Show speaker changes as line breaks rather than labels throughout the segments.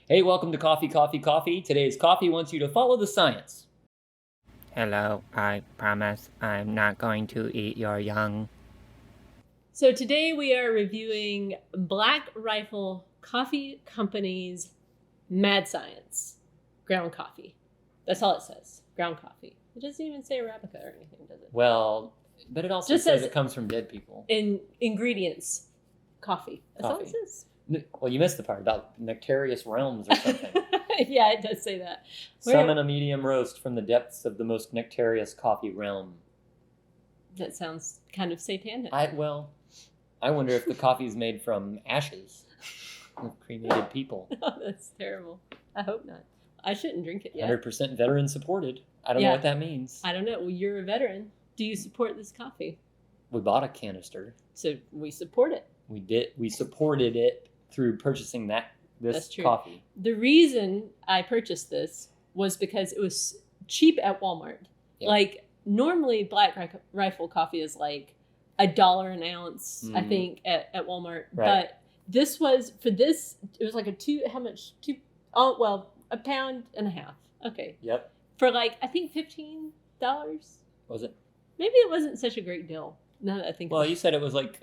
Hey, welcome to Coffee, Coffee, Coffee. Today's coffee wants you to follow the science.
Hello, I promise I'm not going to eat your young.
So today we are reviewing Black Rifle Coffee Company's Mad Science ground coffee. That's all it says, ground coffee. It doesn't even say Arabica or anything, does it?
Well, but it also
Just
says
says-
it comes from dead people.
In ingredients, coffee. That's all it
Coffee.
says.
Well, you missed the part about Nectarious Realms or something.
Yeah, it does say that.
Summon a medium roast from the depths of the most nectarious coffee realm.
That sounds kind of satanic.
I wonder if the coffee is made from ashes of cremated people.
Oh, that's terrible. I hope not. I shouldn't drink it yet.
100% veteran supported. I don't know
Yeah.
what that means.
I don't know. Well, you're a veteran. Do you support this coffee?
We bought a canister.
So we support it.
We supported it through purchasing
That's
this
true.
coffee.
The reason I purchased this was because it was cheap at Walmart.
Yeah.
Like normally Black Rifle coffee is like $1 an ounce, I
Mhm.
think, at Walmart.
Right.
But this was for this, it was like a pound and a half. Okay.
Yep.
For like, I think $15.
Was it?
Maybe it wasn't such a great deal. Now that I think
Well,
about it.
you said it was like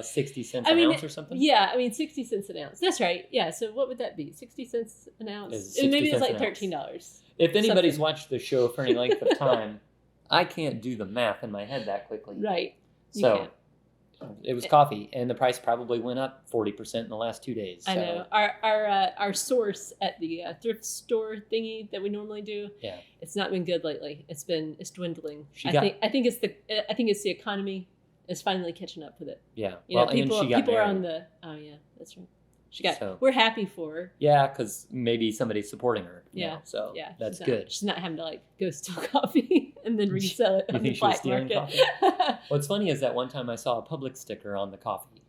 60 cents
I
an
mean,
ounce or something?
Yeah, I mean 60 cents an ounce. That's right. Yeah, so what would that be? 60 cents an ounce?
Is
And maybe
60
it's like
cents an ounce.
$13.
If anybody's
Something.
watched the show for any length of time, I can't do the math in my head that quickly.
Right. You
So
can't.
it was coffee, and the price probably went up 40% in the last 2 days.
I
so,
know. Our source at the thrift store thingy that we normally do.
Yeah.
It's not been good lately. It's dwindling.
She
I
got-
think it's the economy is finally catching up with it.
Yeah.
You know,
and then
people
she got
people are
married.
on the yeah, that's right. She got.
So-
We're happy for her.
Yeah, because maybe somebody's supporting her.
Yeah.
now, so
Yeah,
that's
she's not-
good.
She's not having to like go steal coffee and then resell it
You
on the
think she was
black
stealing
market.
What's funny is that one time I saw a Publix sticker on the coffee,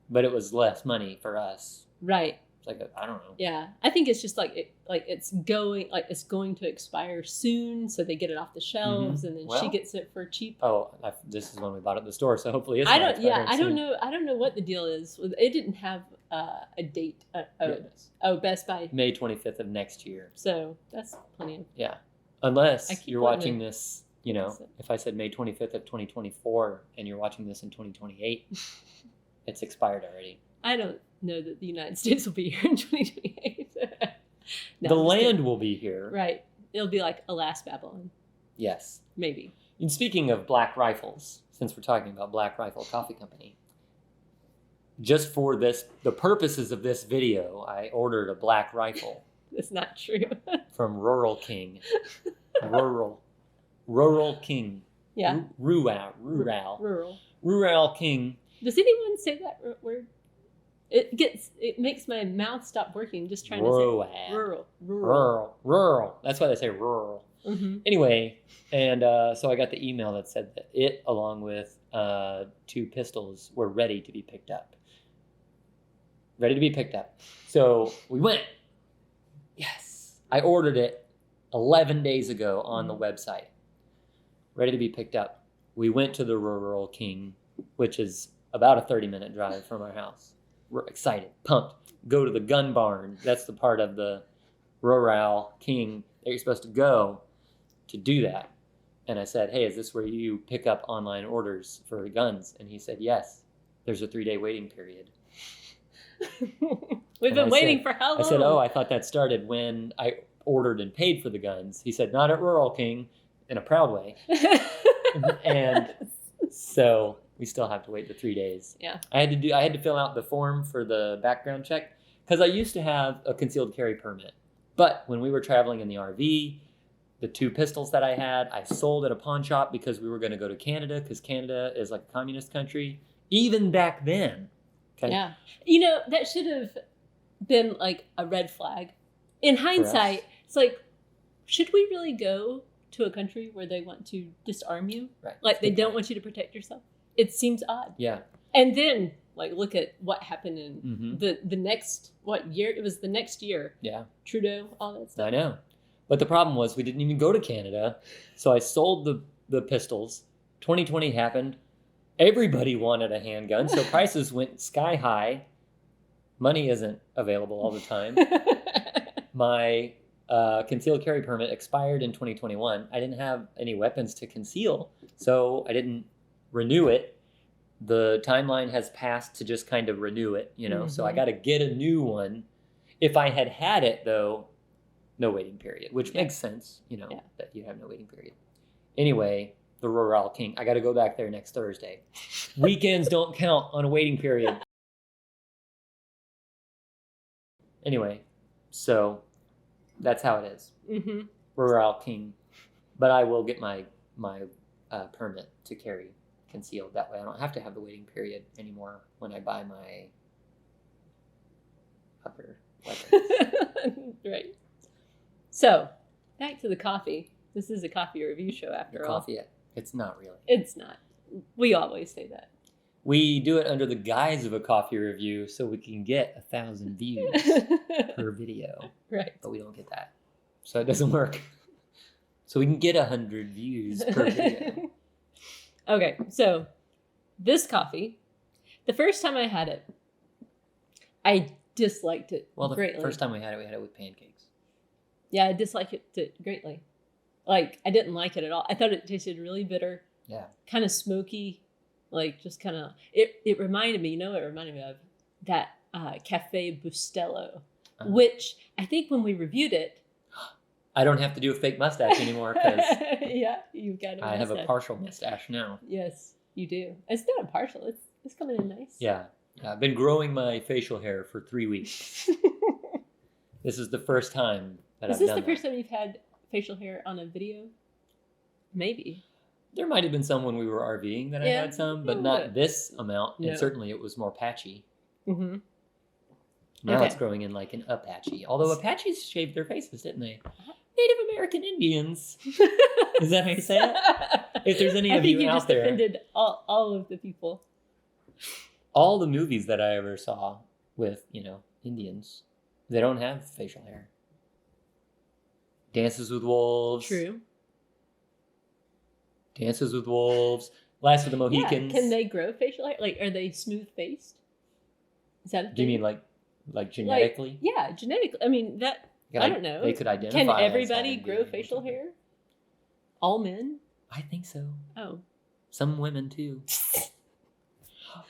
but it was less money for us.
Right.
It's like, I don't know.
Yeah. I think it's just it's going to expire soon, so they get it off the shelves, and then she
Well-
gets it for cheap.
Oh, this is when we bought it at the store, so hopefully it's
I
not
don't. Yeah,
expiring
I don't
soon.
know. I don't know what the deal is. It didn't have a date.
Yeah, it is.
Best Buy.
May 25th of next year.
So that's plenty of.
Yeah.
I
Unless
keep
you're
wanting
watching
to-
this, you know,
Is it?
if I said May 25th of 2024 and you're watching this in 2028, it's expired already.
I don't know that the United States will be here in 2028. No,
the
I'm just
land
kidding.
will be here.
Right. It'll be like Alas Babylon,
Yes.
maybe.
And speaking of Black Rifles, since we're talking about Black Rifle Coffee Company, just for the purposes of this video, I ordered a Black Rifle
That's not true.
from Rural King. Rural King.
Yeah.
Rural King.
Does anyone say that word? It makes my mouth stop working just trying to say rural.
That's why they say rural.
Mm-hmm.
Anyway, and so I got the email that said that it, along with 2 pistols, were ready to be picked up. Ready to be picked up. So we went. Yes. I ordered it 11 days ago on the website. Ready to be picked up. We went to the Rural King, which is about a 30-minute drive from our house. We're excited, pumped. Go to the gun barn. That's the part of the Rural King that you're supposed to go to do that. And I said, hey, is this where you pick up online orders for guns? And he said, yes. There's a 3-day waiting period.
We've
And
been
I
waiting
said-
for how long?
I said, oh, I thought that started when I ordered and paid for the guns. He said, not at Rural King, in a proud way. And so we still have to wait the 3 days.
Yeah.
I had to fill out the form for the background check because I used to have a concealed carry permit. But when we were traveling in the RV, the 2 pistols that I had, I sold at a pawn shop because we were going to go to Canada because Canada is like a communist country. Even back then. Okay.
Yeah. You know, that should have been like a red flag. In hindsight, it's like, should we really go to a country where they want to disarm you?
Right.
Like they
Good
don't
point.
want you to protect yourself? It seems odd.
Yeah.
And then, like, look at what happened in
Mm-hmm.
the next, year? It was the next year.
Yeah.
Trudeau, all that stuff.
I know. But the problem was we didn't even go to Canada. So I sold the pistols. 2020 happened. Everybody wanted a handgun. So prices went sky high. Money isn't available all the time. my concealed carry permit expired in 2021. I didn't have any weapons to conceal, so I didn't renew it. The timeline has passed to just kind of renew it, so I got to get a new one. If I had had it, though, no waiting period, which makes sense, that you have no waiting period. Anyway, the Royal King, I got to go back there next Thursday. Weekends don't count on a waiting period. Anyway, so that's how it is.
Mm-hmm.
Royal King. But I will get my permit to carry concealed. That way I don't have to have the waiting period anymore when I buy my other weapons.
Right. So, back to the coffee. This is a coffee review show after all.
Coffee, it's not really.
It's not. We always say that.
We do it under the guise of a coffee review so we can get 1,000 views per video.
Right.
But we don't get that. So it doesn't work. So we can get 100 views per video.
Okay, so this coffee, the first time I had it, I disliked it greatly.
First time we had it with pancakes.
Yeah, I disliked it greatly. Like, I didn't like it at all. I thought it tasted really bitter.
Yeah.
Kind of smoky. Like, just kind of... It reminded me, what it reminded me of? That Cafe Bustelo, which I think when we reviewed it...
I don't have to do a fake mustache anymore because
yeah, you've got a
I have a partial mustache now.
Yes, you do. It's not partial. It's coming in nice.
Yeah. I've been growing my facial hair for 3 weeks. This is the first time that I've done that.
Is this the first time you've had facial hair on a video? Maybe.
There might have been some when we were RVing that I had some, but not this amount.
No.
And certainly it was more patchy.
Mm-hmm.
Now it's growing in like an Apache. Although Apaches shaved their faces, didn't they? Native American Indians. Is that how you say it? If there's any of you out there.
I think you just offended all of the people.
All the movies that I ever saw with, Indians, they don't have facial hair. Dances with Wolves.
True.
Dances with Wolves. Last of the Mohicans.
Yeah. Can they grow facial hair? Like, are they smooth faced? Is that a thing?
Do you mean like genetically?
Yeah, genetically. I mean, that... I don't know.
They could identify.
Can
as
everybody
having
grow facial hair? All men?
I think so.
Oh.
Some women too.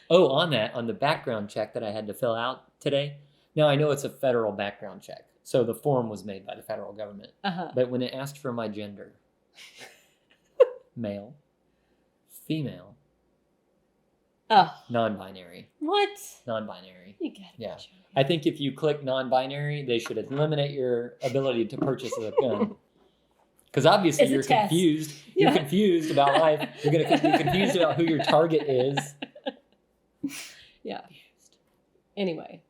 Oh, on the background check that I had to fill out today. Now I know it's a federal background check, so the form was made by the federal government.
Uh-huh.
But when it asked for my gender, male, female, non-binary.
What?
Non-binary.
You gotta
Yeah.
be joking.
I think if you click non-binary, they should eliminate your ability to purchase a gun. Because obviously
It's a
you're
test.
confused.
Yeah.
You're confused about life. You're going to be confused about who your target is.
Yeah. Anyway.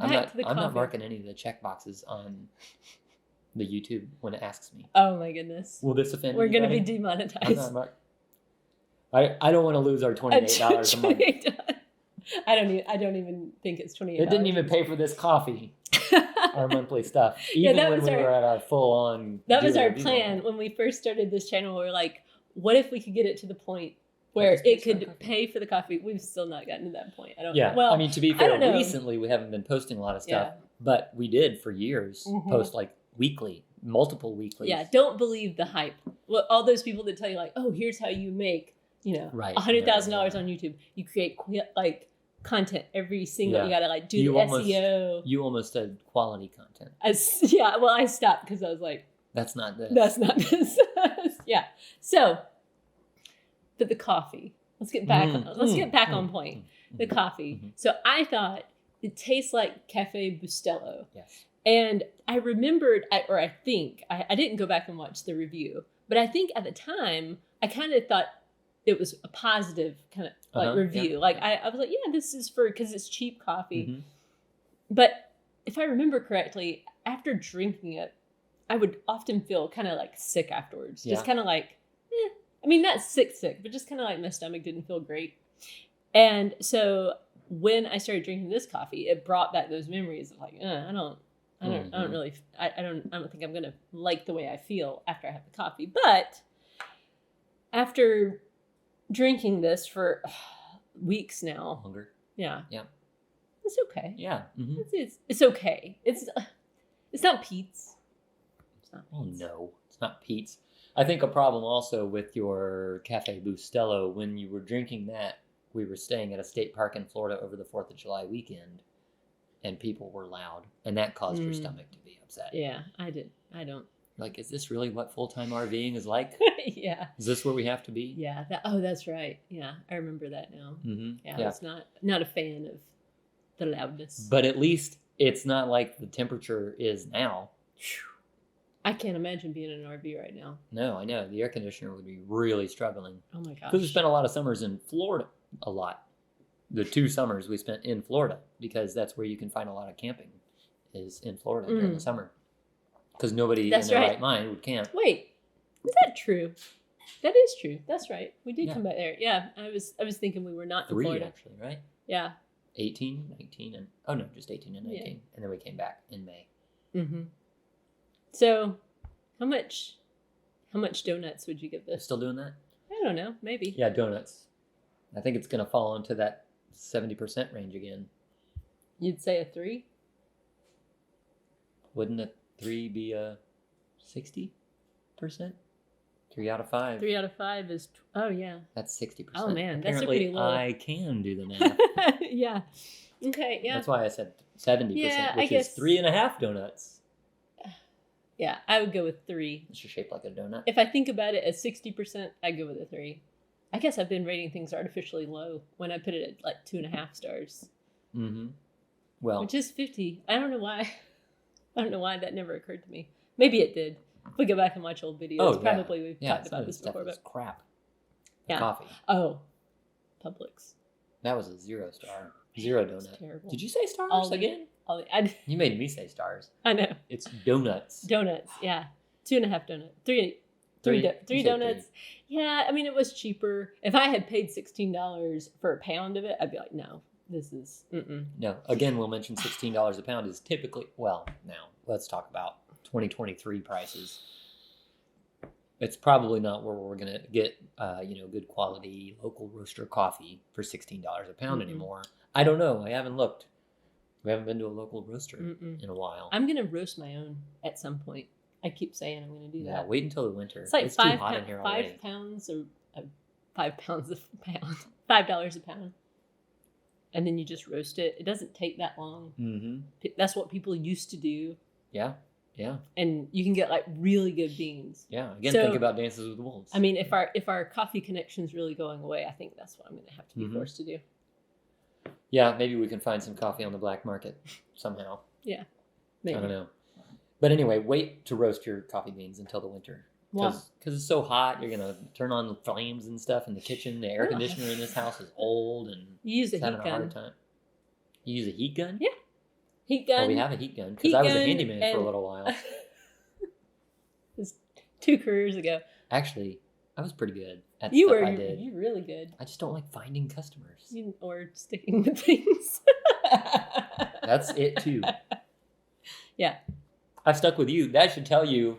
I'm
Back to the
not
coffee.
marking any of the check boxes on the YouTube when it asks me.
Oh my goodness.
Will this offend
We're going to be
anybody?
demonetized.
I'm not I don't want to lose our $28 a month.
I don't even think it's $28.
It didn't even pay for this coffee. Our monthly stuff.
Yeah,
Even
that
when
was
we
our-
were at our full on.
That was our plan when we first started this channel. We were like, what if we could get it to the point where
just
it
pay for
could
coffee.
pay for the coffee? We've still not gotten to that point. I don't
Yeah.
know. Well,
I mean, to be
I
fair,
don't know.
recently we haven't been posting a lot of stuff,
Yeah.
but we did for years
Mhm.
post like weekly, multiple weeklies.
yeah, don't believe the hype. Well, all those people that tell you like, oh, here's how you make,
Right.
$100,000
Yeah.
on YouTube. You create like content every single.
Yeah.
You gotta like do
You
the
almost-
SEO.
You almost said quality content.
Well, I stopped because I was like,
That's not this.
that's not this. Yeah. So, but the coffee. Let's get back. On point. The coffee.
Mhm.
So I thought it tastes like Cafe Bustelo.
Yes.
And I remembered, I think, I didn't go back and watch the review, but I think at the time, I kind of thought it was a positive kind of like review.
yeah,
Like
yeah.
I was like, yeah, this is because it's cheap coffee.
Mhm.
But if I remember correctly, after drinking it, I would often feel kind of like sick afterwards. Just
Yeah.
kind of like, I mean, not sick, but just kind of like my stomach didn't feel great. And so when I started drinking this coffee, it brought back those memories of like, I don't really, I don't think I'm gonna like the way I feel after I have the coffee. But after drinking this for weeks now,
Longer.
yeah,
Yeah.
it's okay.
Yeah. Mhm.
It's okay. It's not Pete's. It's not
Oh
Pete's.
no, it's not Pete's. I think a problem also with your Cafe Bustelo, when you were drinking that, we were staying at a state park in Florida over the 4th of July weekend, and people were loud, and that caused your
Mm.
stomach to be upset.
Yeah, I did. I don't.
Like, is this really what full-time RVing is like?
Yeah.
Is this where we have to be?
Yeah. Oh, that's right. Yeah, I remember that now.
Mm-hmm.
Yeah, I was not a fan of the loudness.
But at least it's not like the temperature is now.
I can't imagine being in an RV right now.
No, I know. The air conditioner would be really struggling.
Oh my gosh.
Because we spent a lot of summers in Florida. A lot. The 2 summers we spent in Florida, because that's where you can find a lot of camping, is in Florida during the summer. Because nobody
That's
in their
right.
right mind would camp.
Wait, is that true? That is true. That's right. We did
Yeah.
come back there. Yeah, I was thinking we were not in
3,
Florida.
actually, right?
Yeah.
18, 19, and... Oh, no, just 18 and 19.
Yeah.
And then we came back in May.
Mm-hmm. So, how much donuts would you give
They're
this?
still doing that?
I don't know. Maybe.
Yeah, donuts. I think it's going to fall into that 70% range again.
You'd say a 3?
Wouldn't a 3 be a 60%? 3 out of 5.
3 out of 5 is. Oh yeah.
That's 60%.
Oh, man, that's
Apparently,
pretty low.
I can do the math.
Yeah. Okay. Yeah.
That's why I said 70%,
Yeah, I
which is
guess-
3.5 donuts.
Yeah. I would go with 3.
It's just shaped like a donut.
If I think about it as 60%, I go with a 3. I guess I've been rating things artificially low when I put it at like 2.5 stars,
Mm-hmm. Well,
which is 50. I don't know why. I don't know why that never occurred to me. Maybe it did. If we go back and watch old videos,
Oh, yeah.
probably we've
yeah,
talked
some of
about
this
this
stuff
before.
is
But
crap. The
Yeah.
coffee.
oh, Publix.
That was a 0 star. 0
It's
donut.
terrible.
Did you say stars
All the-
again?
I
You made me say stars.
know.
It's donuts.
Donuts. Yeah. 2.5 donuts. Three
You said
donuts. Yeah. I mean, it was cheaper. If I had paid $16 for a pound of it, I'd be like, no, this is. Mm-mm.
No, again, we'll mention $16 a pound is typically, well, now let's talk about 2023 prices. It's probably not where we're going to get, good quality local roaster coffee for $16 a pound
Mm-mm.
anymore. I don't know. I haven't looked. We haven't been to a local roaster
Mm-mm.
in a while.
I'm gonna roast my own at some point. I keep saying I'm gonna do
Yeah,
that.
wait until the winter.
It's like
too hot in
five
here already.
pounds or 5 pounds a pound, $5 a pound, and then you just roast it. It doesn't take that long.
Mm-hmm.
That's what people used to do,
Yeah, yeah,
and you can get like really good beans.
yeah. Again,
So-
think about Dances with Wolves.
I mean, if our coffee connection's really going away, I think that's what I'm gonna have to be
Mhm.
forced to do.
Yeah, maybe we can find some coffee on the black market somehow.
Maybe.
I don't know. But anyway, wait to roast your coffee beans until the winter.
Well,
Because it's so hot, you're going to turn on the flames and stuff in the kitchen. The air
Oh.
conditioner in this house is old and
you use a
it's
heat
having a hard
gun.
time. You use a heat gun?
Yeah. Heat gun.
Oh, we have a heat gun. Because
Heat
I was a
gun
handyman for a
and-
little while.
It was 2 careers ago.
Actually, I was pretty good at
You
stuff
were
I did.
you're really good.
I just don't like finding customers.
Or sticking with things.
That's it too.
Yeah.
I've stuck with you. That should tell you.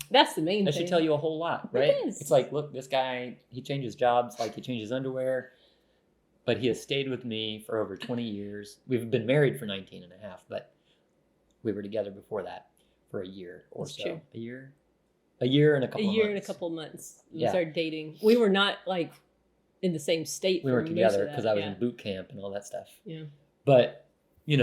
That's the main
That
thing.
should tell you a whole lot,
It
right?
is.
It's like, look, this guy, he changes jobs like he changes underwear, but he has stayed with me for over 20 years. We've been married for 19 and a half, but we were together before that for a year or
That's
so.
true.
A year? A year and a couple
a
of
year
months.
and a couple months. We
Yeah.
started dating. We were not like in the same state.
We
for
weren't
most
together
of that.
because I was
yeah.
in boot camp and all that stuff.
Yeah.
But,
We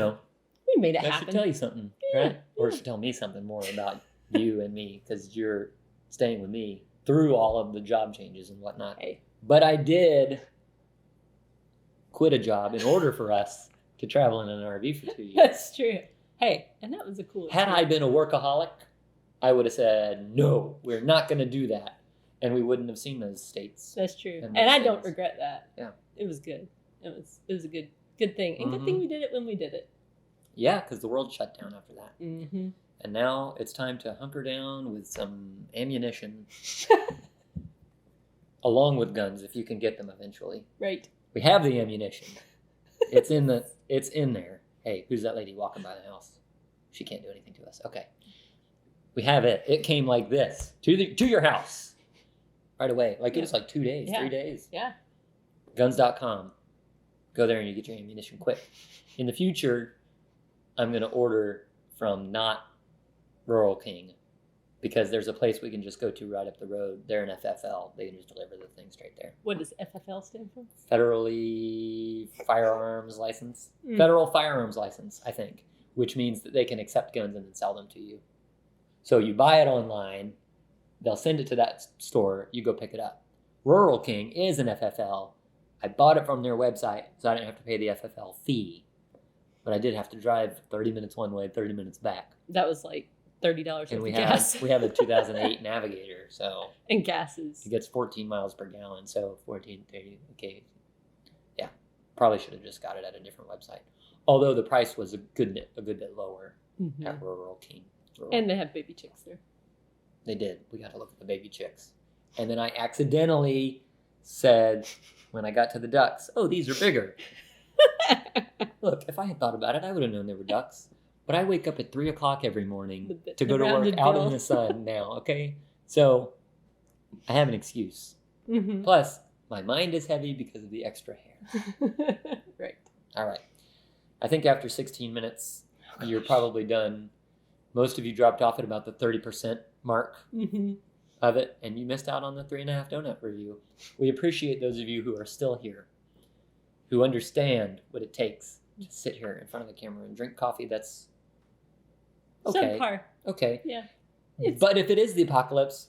made it
that
happen.
should tell you something,
Yeah,
right? Or it
yeah.
should tell me something more about you and me because you're staying with me through all of the job changes and whatnot.
Hey.
But I did quit a job in order for us to travel in an RV for 2 years.
That's true. Hey, and that was a cool.
Had I
experience.
been a workaholic, I would have said, no, we're not going to do that. And we wouldn't have seen those states.
That's true,
and
and
those
I don't
things.
regret that.
Yeah.
It was good. It was a good thing, and good thing we did it when we did it.
Yeah, because the world shut down after that.
Mm-hmm.
And now it's time to hunker down with some ammunition, along with guns if you can get them eventually.
Right.
We have the ammunition. It's in there. Hey, who's that lady walking by the house? She can't do anything to us. Okay. We have it. It came like this to your house right away. Like it was like 2 days,
Yeah.
3 days.
Yeah.
Guns.com. Go there and you get your ammunition quick. In the future, I'm going to order from not Rural King because there's a place we can just go to right up the road. They're an FFL. They can just deliver the thing straight there.
What does FFL stand for?
Federally firearms license.
Mm.
Federal firearms license, I think, which means that they can accept guns and then sell them to you. So you buy it online, they'll send it to that store, you go pick it up. Rural King is an FFL. I bought it from their website, so I didn't have to pay the FFL fee. But I did have to drive 30 minutes one way, 30 minutes back.
That was like $30
And
worth
we
of
have
gas.
we have a 2008 Navigator, so
And gases.
it gets 14 miles per gallon, so 14, 30, okay. Yeah, probably should have just got it at a different website. Although the price was a good bit lower
Mhm.
at Rural King.
And they have baby chicks there.
They did. We got to look at the baby chicks. And then I accidentally said, when I got to the ducks, oh, these are bigger. Look, if I had thought about it, I would have known they were ducks. But I wake up at 3 o'clock every morning to go to work
rounded
out
bill.
in the sun now, okay? So I have an excuse.
Mhm.
Plus, my mind is heavy because of the extra hair.
Right.
All right. I think after 16 minutes, you're probably done. Most of you dropped off at about the 30% mark
Hmm.
of it, and you missed out on the 3.5 donut review. We appreciate those of you who are still here, who understand what it takes to sit here in front of the camera and drink coffee that's okay.
Subpar.
Okay.
Yeah. It's-
But if it is the apocalypse,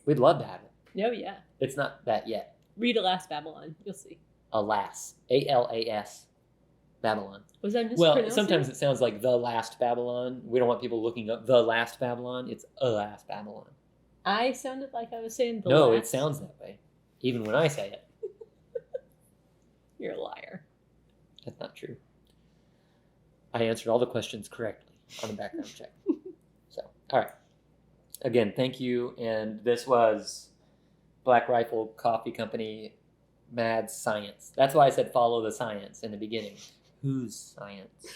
we'd love to have it.
Oh, yeah.
It's not that yet.
Read Alas Babylon. You'll see.
Alas. ALAS. Babylon.
Was I mispronouncing?
Well, sometimes it sounds like The Last Babylon. We don't want people looking up The Last Babylon. It's Alas Babylon.
I sounded like I was saying the
No,
last.
it sounds that way. Even when I say it.
You're a liar.
That's not true. I answered all the questions correctly on the background check. So, all right. Again, thank you. And this was Black Rifle Coffee Company Mad Science. That's why I said follow the science in the beginning. Whose science?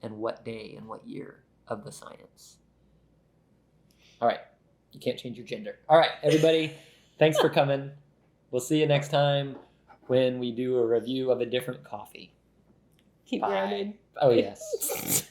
And what day and what year of the science? All right. You can't change your gender. All right, everybody. Thanks for coming. We'll see you next time when we do a review of a different coffee.
Keep
Bye.
grounded.
Oh, yes.